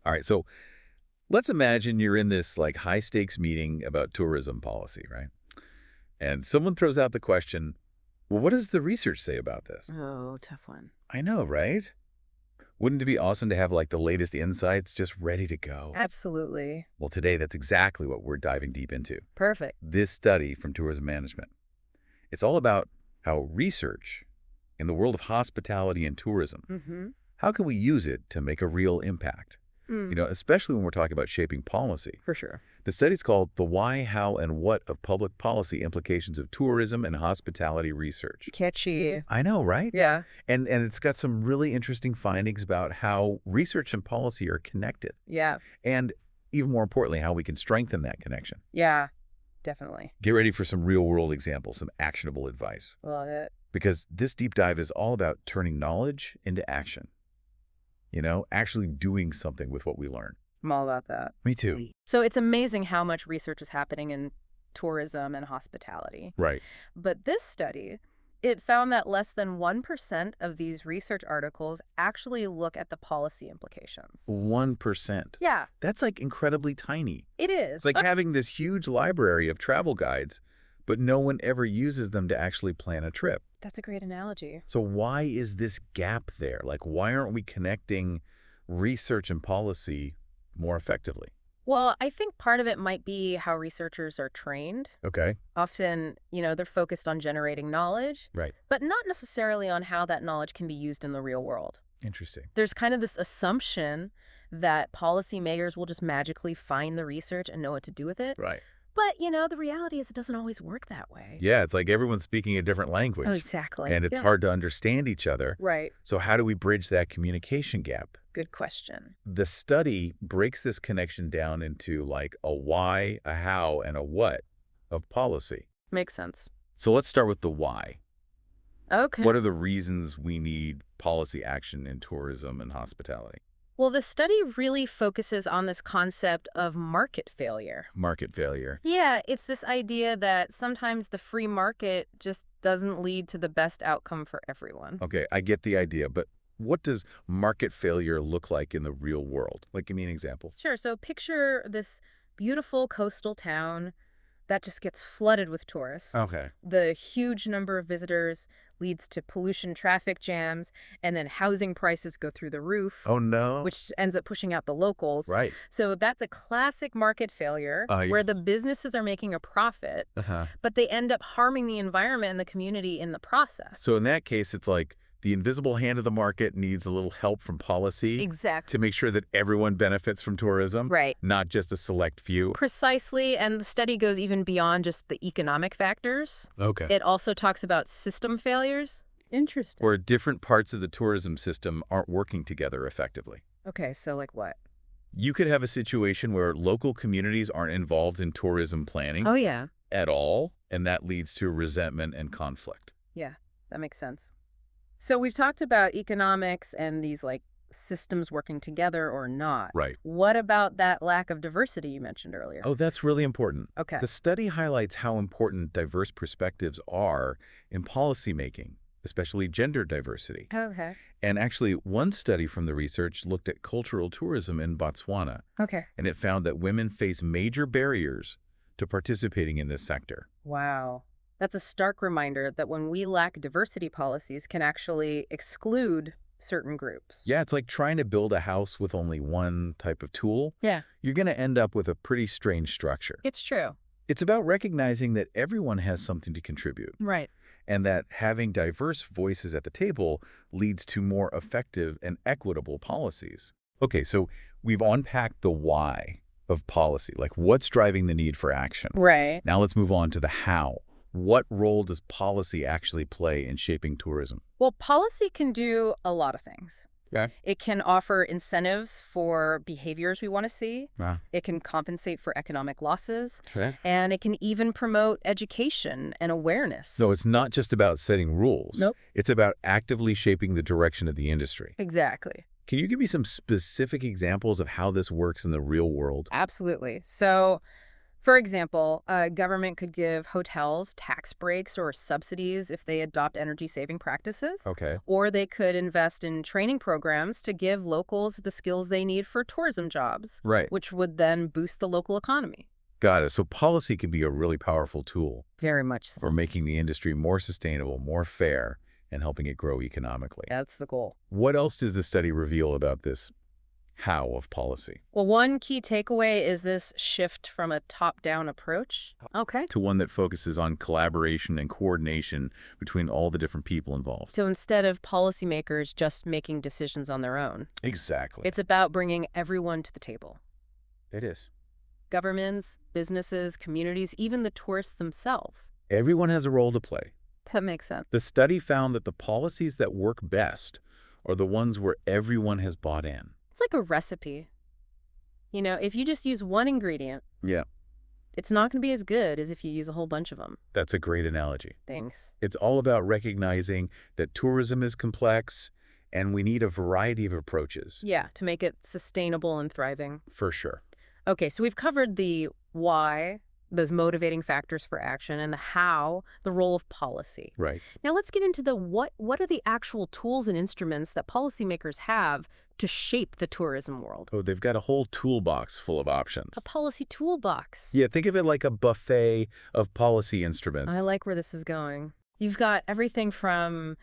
All right, so let's imagine you're in this like high stakes meeting about tourism policy, right? And someone throws out the question, well, what does the research say about this? Oh, tough one. I know, right? Wouldn't it be awesome to have like the latest insights just ready to go? Absolutely. Well, today that's exactly what we're diving deep into. Perfect. This study from tourism management. It's all about how research in the world of hospitality and tourism, Mm-hmm. how can we use it to make a real impact? Especially when we're talking about shaping policy. For sure. The study's called The Why, How, and What of Public Policy Implications of Tourism and Hospitality Research. Catchy. I know, right? Yeah. And it's got some really interesting findings about how research and policy are connected. Yeah. And even more importantly, how we can strengthen that connection. Yeah. Definitely. Get ready for some real-world examples, some actionable advice. Love it. Because this deep dive is all about turning knowledge into action. Actually doing something with what we learn. I'm all about that. Me too. So it's amazing how much research is happening in tourism and hospitality. Right. But this study, it found that less than 1% of these research articles actually look at the policy implications. 1%. Yeah, That's like incredibly tiny. it is. It's like having this huge library of travel guides, but no one ever uses them to actually plan a trip. That's a great analogy. So why is this gap there? Like, why aren't we connecting research and policy more effectively? Well, I think part of it might be how researchers are trained. Okay. Often, they're focused on generating knowledge, Right. but not necessarily on how that knowledge can be used in the real world. Interesting. There's kind of this assumption that policymakers will just magically find the research and know what to do with it. Right. But, the reality is it doesn't always work that way. Yeah, it's like everyone's speaking a different language. Oh, exactly. And it's Yeah. hard to understand each other. Right. So how do we bridge that communication gap? Good question. The study breaks this connection down into like a why, a how, and a what of policy. Makes sense. So let's start with the why. Okay. What are the reasons we need policy action in tourism and hospitality? Well, the study really focuses on this concept of market failure. Market failure. Yeah, it's this idea that sometimes the free market just doesn't lead to the best outcome for everyone. Okay, I get the idea, but what does market failure look like in the real world? Like, give me an example. Sure, so picture this beautiful coastal town that just gets flooded with tourists. Okay. The huge number of visitors leads to pollution, traffic jams, and then housing prices go through the roof, Oh, no. which ends up pushing out the locals. Right. So that's a classic market failure where the businesses are making a profit, Uh-huh. but they end up harming the environment and the community in the process. So in that case, it's like the invisible hand of the market needs a little help from policy Exactly. to make sure that everyone benefits from tourism, Right. not just a select few. Precisely, and the study goes even beyond just the economic factors. Okay. It also talks about system failures. Interesting. Where different parts of the tourism system aren't working together effectively. Okay, so like what? You could have a situation where local communities aren't involved in tourism planning Oh, yeah. at all, and that leads to resentment and conflict. Yeah, that makes sense. So we've talked about economics and these systems working together or not. Right. What about that lack of diversity you mentioned earlier? Oh, that's really important. Okay. The study highlights how important diverse perspectives are in policymaking, especially gender diversity. Okay. And actually, one study from the research looked at cultural tourism in Botswana, Okay. and it found that women face major barriers to participating in this sector. Wow. That's a stark reminder that when we lack diversity, policies can actually exclude certain groups. Yeah, it's like trying to build a house with only one type of tool. Yeah. You're going to end up with a pretty strange structure. It's true. It's about recognizing that everyone has something to contribute, Right. and that having diverse voices at the table leads to more effective and equitable policies. Okay, so we've unpacked the why of policy, like what's driving the need for action. Right. Now let's move on to the how. What role does policy actually play in shaping tourism? Well, policy can do a lot of things. Okay. It can offer incentives for behaviors we want to see. Ah. It can compensate for economic losses. Okay. And it can even promote education and awareness. No, it's not just about setting rules. Nope. It's about actively shaping the direction of the industry. Exactly. Can you give me some specific examples of how this works in the real world? Absolutely. So, For example, a government could give hotels tax breaks or subsidies if they adopt energy-saving practices, Okay. or they could invest in training programs to give locals the skills they need for tourism jobs, Right. which would then boost the local economy. Got it. So policy can be a really powerful tool Very much for so. making the industry more sustainable, more fair, and helping it grow economically. That's the goal. What else does the study reveal about this how of policy Well, one key takeaway is this shift from a top-down approach. Okay. to one that focuses on collaboration and coordination between all the different people involved? So instead of policymakers just making decisions on their own, Exactly. it's about bringing everyone to the table. It is. Governments, businesses, communities, even the tourists themselves. Everyone has a role to play. That makes sense. The study found that the policies that work best are the ones where everyone has bought in. It's like a recipe. You know, if you just use one ingredient, Yeah, it's not going to be as good as if you use a whole bunch of them. that's a great analogy. Thanks. It's all about recognizing that tourism is complex and we need a variety of approaches, Yeah, to make it sustainable and thriving. for sure. Okay, so we've covered the why, those motivating factors for action, and the how, the role of policy. Right. Now let's get into the what are the actual tools and instruments that policymakers have to shape the tourism world? Oh, they've got a whole toolbox full of options. A policy toolbox. Yeah, think of it like a buffet of policy instruments. I like where this is going. You've got everything from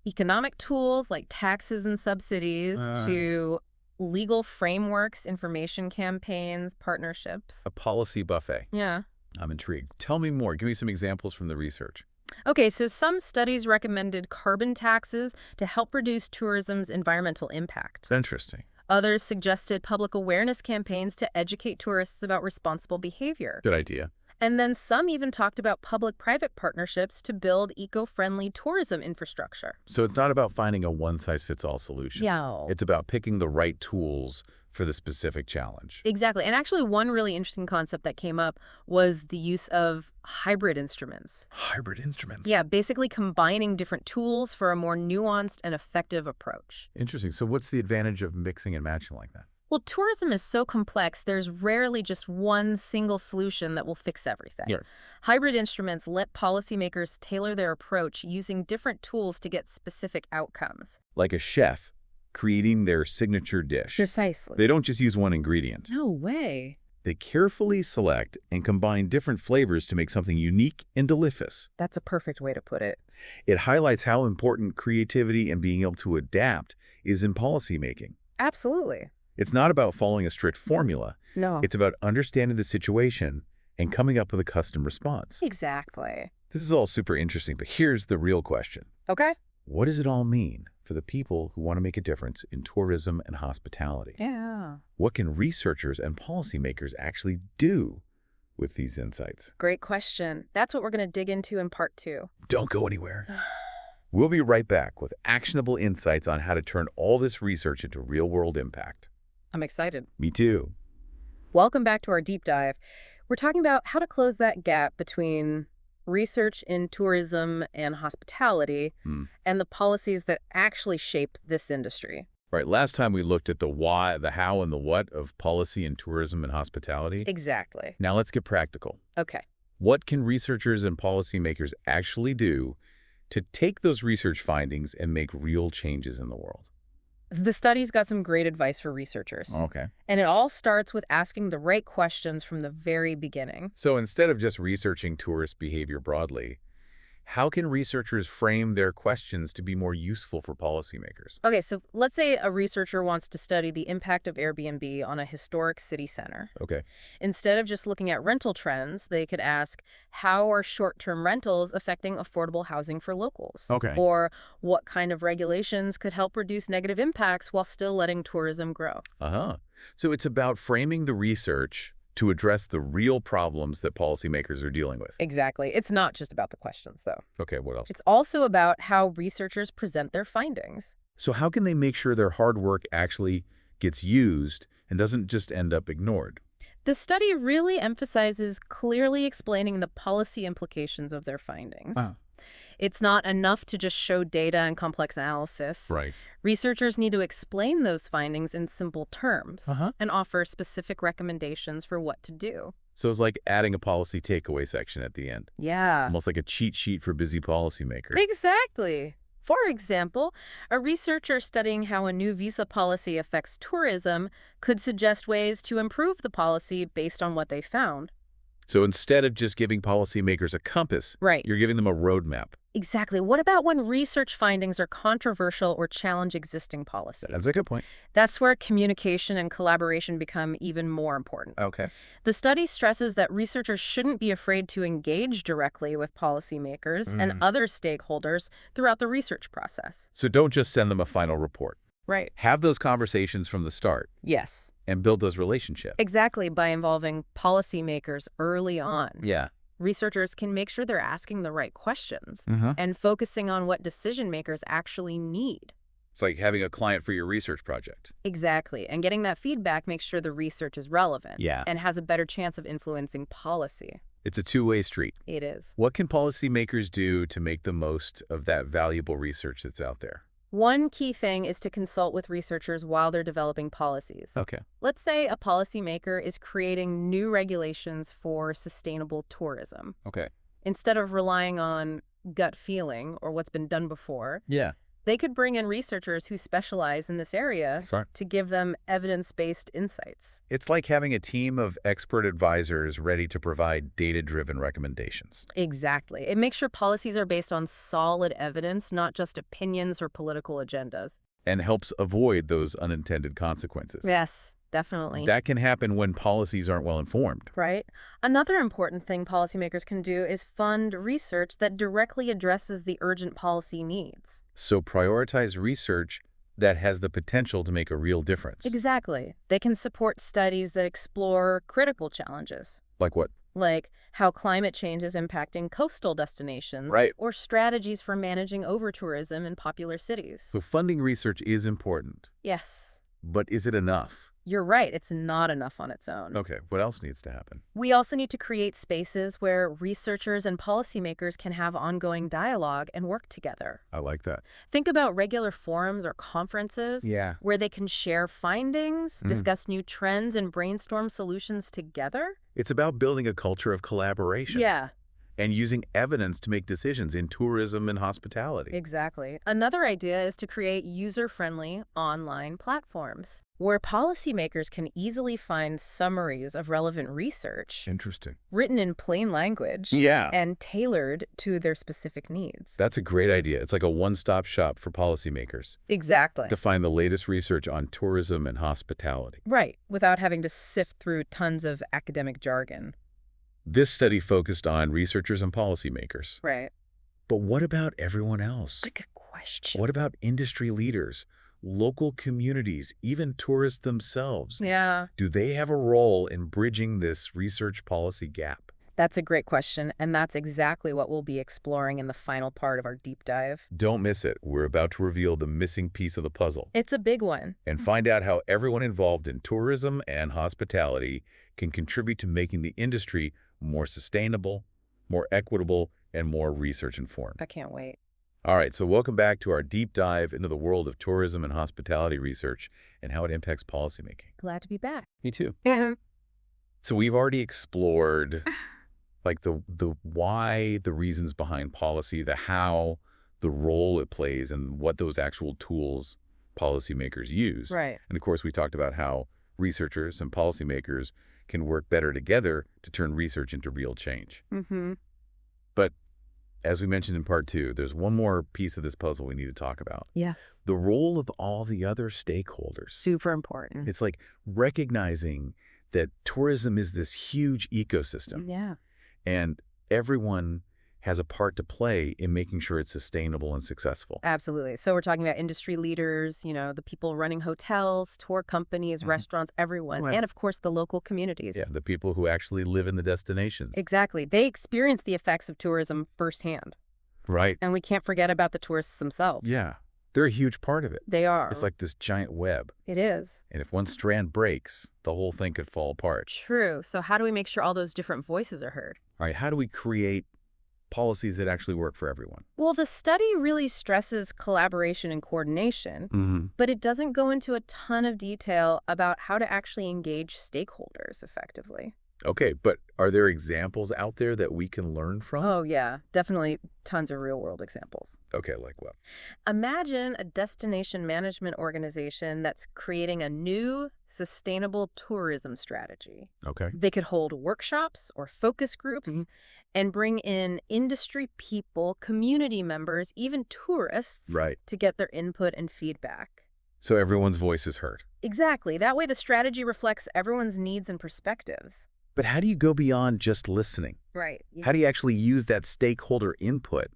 economic tools like taxes and subsidies to legal frameworks, information campaigns, partnerships. A policy buffet. Yeah. I'm intrigued. Tell me more. Give me some examples from the research. Okay, so some studies recommended carbon taxes to help reduce tourism's environmental impact. Interesting. Others suggested public awareness campaigns to educate tourists about responsible behavior. Good idea. And then some even talked about public-private partnerships to build eco-friendly tourism infrastructure. So it's not about finding a one-size-fits-all solution. Yeah. It's about picking the right tools for the specific challenge. Exactly. And actually, one really interesting concept that came up was the use of hybrid instruments. Hybrid instruments. Yeah, basically combining different tools for a more nuanced and effective approach. Interesting. So what's the advantage of mixing and matching like that? Well, tourism is so complex, there's rarely just one single solution that will fix everything. Yeah. Hybrid instruments let policymakers tailor their approach using different tools to get specific outcomes. Like a chef creating their signature dish. Precisely. They don't just use one ingredient. No way. They carefully select and combine different flavors to make something unique and delicious. That's a perfect way to put it. It highlights how important creativity and being able to adapt is in policymaking. Absolutely. It's not about following a strict formula. No. It's about understanding the situation and coming up with a custom response. Exactly. This is all super interesting, but here's the real question. Okay. What does it all mean for the people who want to make a difference in tourism and hospitality? Yeah. What can researchers and policymakers actually do with these insights? Great question. That's what we're going to dig into in part 2. Don't go anywhere. We'll be right back with actionable insights on how to turn all this research into real-world impact. I'm excited. Me too. Welcome back to our deep dive. We're talking about how to close that gap between research in tourism and hospitality and the policies that actually shape this industry. Right, last time we looked at the why, the how, and the what of policy in tourism and hospitality. Exactly. Now let's get practical. Okay. What can researchers and policymakers actually do to take those research findings and make real changes in the world? The study's got some great advice for researchers. Okay. And it all starts with asking the right questions from the very beginning. So instead of just researching tourist behavior broadly, how can researchers frame their questions to be more useful for policymakers? Okay, so let's say a researcher wants to study the impact of Airbnb on a historic city center. Okay. Instead of just looking at rental trends, they could ask, how are short-term rentals affecting affordable housing for locals? Okay. Or what kind of regulations could help reduce negative impacts while still letting tourism grow? So it's about framing the research to address the real problems that policymakers are dealing with. Exactly. It's not just about the questions, though. Okay, what else? It's also about how researchers present their findings. So how can they make sure their hard work actually gets used and doesn't just end up ignored? The study really emphasizes clearly explaining the policy implications of their findings. It's not enough to just show data and complex analysis. Right. Researchers need to explain those findings in simple terms and offer specific recommendations for what to do. So it's like adding a policy takeaway section at the end, Yeah. almost like a cheat sheet for busy policymakers. Exactly. For example, a researcher studying how a new visa policy affects tourism could suggest ways to improve the policy based on what they found. So instead of just giving policymakers a compass, Right. you're giving them a roadmap. Exactly. What about when research findings are controversial or challenge existing That's policies? a good point. That's where communication and collaboration become even more important. Okay. The study stresses that researchers shouldn't be afraid to engage directly with policymakers and other stakeholders throughout the research process. So don't just send them a final report. Right. Have those conversations from the start Yes. and build those relationships. Exactly, by involving policymakers early on. Yeah. Researchers can make sure they're asking the right questions and focusing on what decision makers actually need. It's like having a client for your research project. Exactly, and getting that feedback makes sure the research is relevant Yeah. and has a better chance of influencing policy. It's a two-way street. It is. What can policymakers do to make the most of that valuable research that's out there? One key thing is to consult with researchers while they're developing policies. Okay. Let's say a policymaker is creating new regulations for sustainable tourism. Okay. Instead of relying on gut feeling or what's been done before, Yeah. they could bring in researchers who specialize in this area Sorry. to give them evidence-based insights. It's like having a team of expert advisors ready to provide data-driven recommendations. Exactly. It makes sure policies are based on solid evidence, not just opinions or political agendas. And helps avoid those unintended consequences. Yes, definitely. That can happen when policies aren't well informed. Right? Another important thing policymakers can do is fund research that directly addresses the urgent policy needs. So prioritize research that has the potential to make a real difference. Exactly. They can support studies that explore critical challenges, Like what? like how climate change is impacting coastal destinations, Right. or strategies for managing overtourism in popular cities. So funding research is important, Yes, but is it enough? you're right. It's not enough on its own. Okay, what else needs to happen? We also need to create spaces where researchers and policymakers can have ongoing dialogue and work together. I like that. Think about regular forums or conferences Yeah. where they can share findings, discuss new trends, and brainstorm solutions together. It's about building a culture of collaboration. Yeah, And using evidence to make decisions in tourism and hospitality. exactly. Another idea is to create user-friendly online platforms where policymakers can easily find summaries of relevant research Interesting. written in plain language Yeah. and tailored to their specific needs. That's a great idea. It's like a one-stop shop for policymakers Exactly. to find the latest research on tourism and hospitality. Right, without having to sift through tons of academic jargon. This study focused on researchers and policymakers. Right. But what about everyone else? Good question. What about industry leaders, local communities, even tourists themselves? Yeah, Do they have a role in bridging this research policy gap? that's a great question, and that's exactly what we'll be exploring in the final part of our deep dive. Don't miss it. We're about to reveal the missing piece of the puzzle It's a big one. and find out how everyone involved in tourism and hospitality can contribute to making the industry more sustainable, more equitable, and more research-informed. I can't wait. All right, so welcome back to our deep dive into the world of tourism and hospitality research and how it impacts policymaking. Glad to be back. Me too. So we've already explored like the why, the reasons behind policy, the how, the role it plays, and what those actual tools policymakers use. Right. And of course, we talked about how researchers and policymakers can work better together to turn research into real change. Mm-hmm. But as we mentioned in part 2, there's one more piece of this puzzle we need to talk about. Yes. The role of all the other stakeholders. Super important. It's like recognizing that tourism is this huge ecosystem Yeah. and everyone has a part to play in making sure it's sustainable and successful. Absolutely. So we're talking about industry leaders, the people running hotels, tour companies, restaurants, everyone, Right. and of course the local communities. Yeah, the people who actually live in the destinations. Exactly. They experience the effects of tourism firsthand. Right. And we can't forget about the tourists themselves. Yeah. They're a huge part of it. They are. It's like this giant web. It is. And if one strand breaks, the whole thing could fall apart. True. So how do we make sure all those different voices are heard? All right, how do we create policies that actually work for everyone? Well, the study really stresses collaboration and coordination, but it doesn't go into a ton of detail about how to actually engage stakeholders effectively. Okay, but are there examples out there that we can learn from? Oh, yeah, definitely tons of real-world examples. Okay, like what? Imagine a destination management organization that's creating a new sustainable tourism strategy. Okay. They could hold workshops or focus groups and bring in industry people, community members, even tourists Right. to get their input and feedback. So everyone's voice is heard. Exactly. That way the strategy reflects everyone's needs and perspectives. But how do you go beyond just listening? Right. How do you actually use that stakeholder input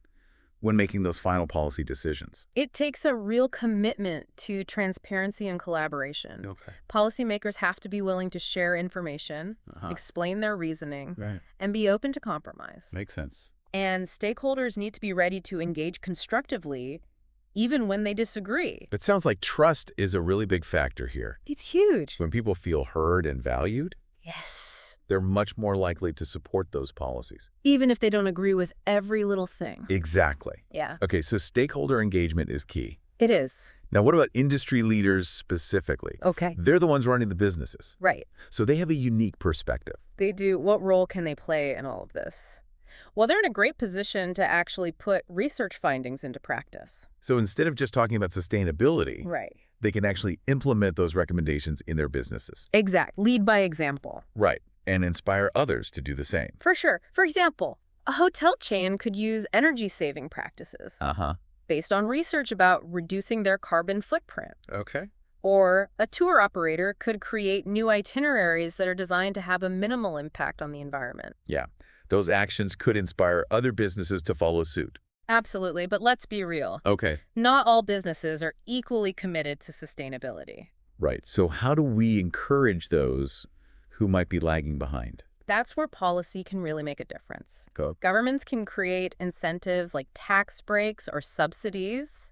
when making those final policy decisions? It takes a real commitment to transparency and collaboration. Okay. Policymakers have to be willing to share information, explain their reasoning, Right. and be open to compromise. Makes sense. And stakeholders need to be ready to engage constructively, even when they disagree. It sounds like trust is a really big factor here. It's huge. When people feel heard and valued, Yes. they're much more likely to support those policies. Even if they don't agree with every little thing. Exactly. Yeah. Okay, so stakeholder engagement is key. It is. Now, what about industry leaders specifically? Okay. They're the ones running the businesses, Right. so they have a unique perspective. They do. What role can they play in all of this? Well, they're in a great position to actually put research findings into practice. So instead of just talking about sustainability, Right. they can actually implement those recommendations in their businesses. Exact. Lead by example. Right, and inspire others to do the same. For sure. For example, a hotel chain could use energy-saving practices Uh-huh. based on research about reducing their carbon footprint. Okay. Or a tour operator could create new itineraries that are designed to have a minimal impact on the environment. Yeah, those actions could inspire other businesses to follow suit. Absolutely, but let's be real. Okay. Not all businesses are equally committed to sustainability. Right, so how do we encourage those who might be lagging behind? That's where policy can really make a difference. Go. Governments can create incentives like tax breaks or subsidies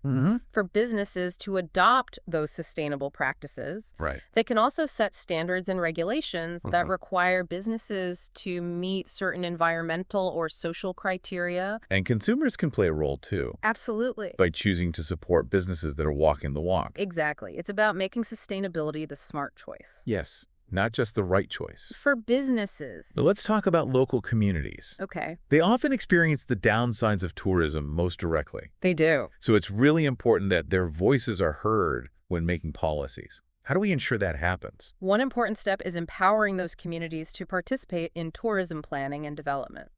for businesses to adopt those sustainable practices. Right. They can also set standards and regulations that require businesses to meet certain environmental or social criteria. And consumers can play a role too, Absolutely. by choosing to support businesses that are walking the walk. Exactly. It's about making sustainability the smart choice. Yes, not just the right choice. For businesses. So let's talk about local communities. Okay. They often experience the downsides of tourism most directly. They do. So it's really important that their voices are heard when making policies. How do we ensure that happens? One important step is empowering those communities to participate in tourism planning and development.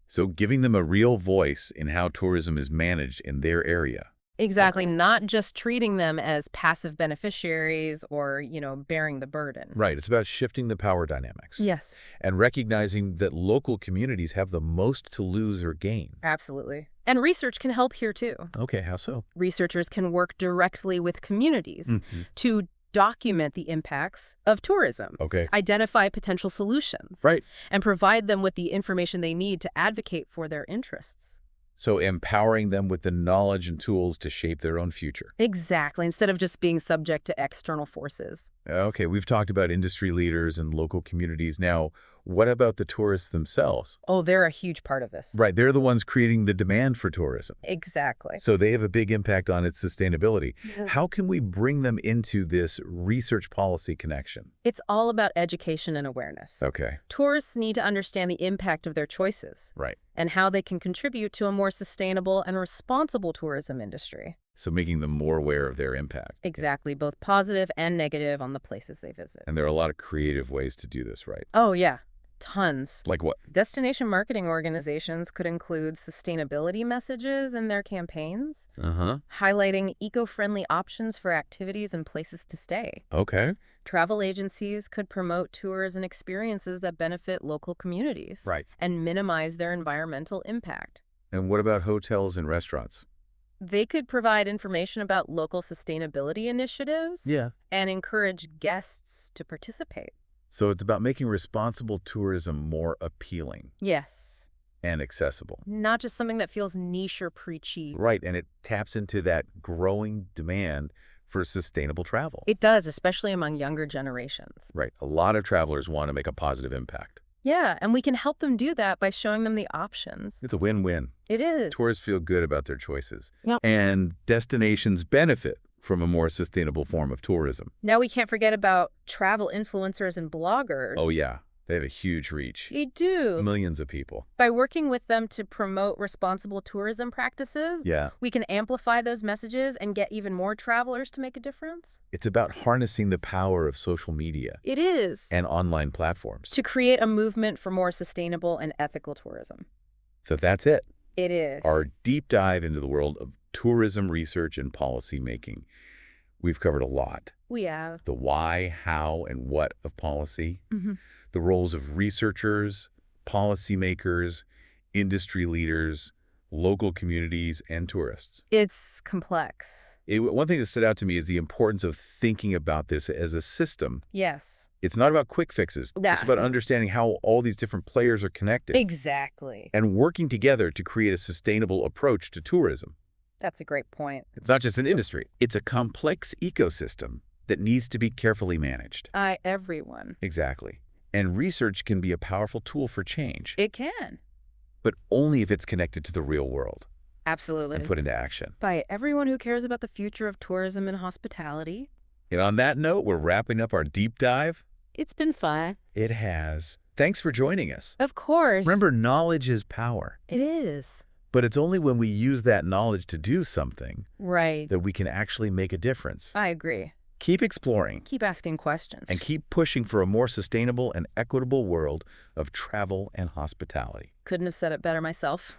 So giving them a real voice in how tourism is managed in their area. Exactly. Not just treating them as passive beneficiaries or, bearing the burden. Right. It's about shifting the power dynamics. Yes. And recognizing that local communities have the most to lose or gain. Absolutely. And research can help here too. Okay, how so? Researchers can work directly with communities to document the impacts of tourism, Okay. identify potential solutions, Right. and provide them with the information they need to advocate for their interests. So empowering them with the knowledge and tools to shape their own future. Exactly, instead of just being subject to external forces. Okay, we've talked about industry leaders and local communities. Now, what about the tourists themselves? Oh, they're a huge part of this. Right, they're the ones creating the demand for tourism. Exactly. So they have a big impact on its sustainability. How can we bring them into this research policy connection? It's all about education and awareness. Okay, Tourists need to understand the impact of their choices right. and how they can contribute to a more sustainable and responsible tourism industry. So making them more aware of their impact. Exactly, both positive and negative on the places they visit. And there are a lot of creative ways to do this, right? Oh, yeah. Tons. Like what? Destination marketing organizations could include sustainability messages in their campaigns, highlighting eco-friendly options for activities and places to stay. Okay. Travel agencies could promote tours and experiences that benefit local communities Right. and minimize their environmental impact. And what about hotels and restaurants? They could provide information about local sustainability initiatives and encourage guests to participate. So it's about making responsible tourism more appealing Yes. and accessible. Not just something that feels niche or preachy. Right, and it taps into that growing demand for sustainable travel. It does, especially among younger generations. Right, a lot of travelers want to make a positive impact. Yeah, and we can help them do that by showing them the options. It's a win-win. It is. Tourists feel good about their choices. Yep. And destinations benefit from a more sustainable form of tourism. Now we can't forget about travel influencers and bloggers. Oh, yeah. They have a huge reach. They do. Millions of people. By working with them to promote responsible tourism practices, Yeah. we can amplify those messages and get even more travelers to make a difference. It's about harnessing the power of social media It is. and online platforms. To create a movement for more sustainable and ethical tourism. So that's it. It is. Our deep dive into the world of tourism research and policy making. We've covered a lot. We have. The why, how, and what of policy. Mm-hmm. The roles of researchers, policymakers, industry leaders, local communities, and tourists. It's complex. One thing that stood out to me is the importance of thinking about this as a system. Yes. It's not about quick fixes. It's about understanding how all these different players are connected. Exactly. And working together to create a sustainable approach to tourism. That's a great point. It's not just an industry. It's a complex ecosystem that needs to be carefully managed. Everyone. Exactly. And research can be a powerful tool for change. It can. But only if it's connected to the real world Absolutely. and put into action. By everyone who cares about the future of tourism and hospitality. And on that note, we're wrapping up our deep dive. It's been fun. It has. Thanks for joining us. Of course. Remember, knowledge is power. It is. But it's only when we use that knowledge to do something Right. that we can actually make a difference. I agree. Keep exploring Keep asking questions. and keep pushing for a more sustainable and equitable world of travel and hospitality. Couldn't have said it better myself.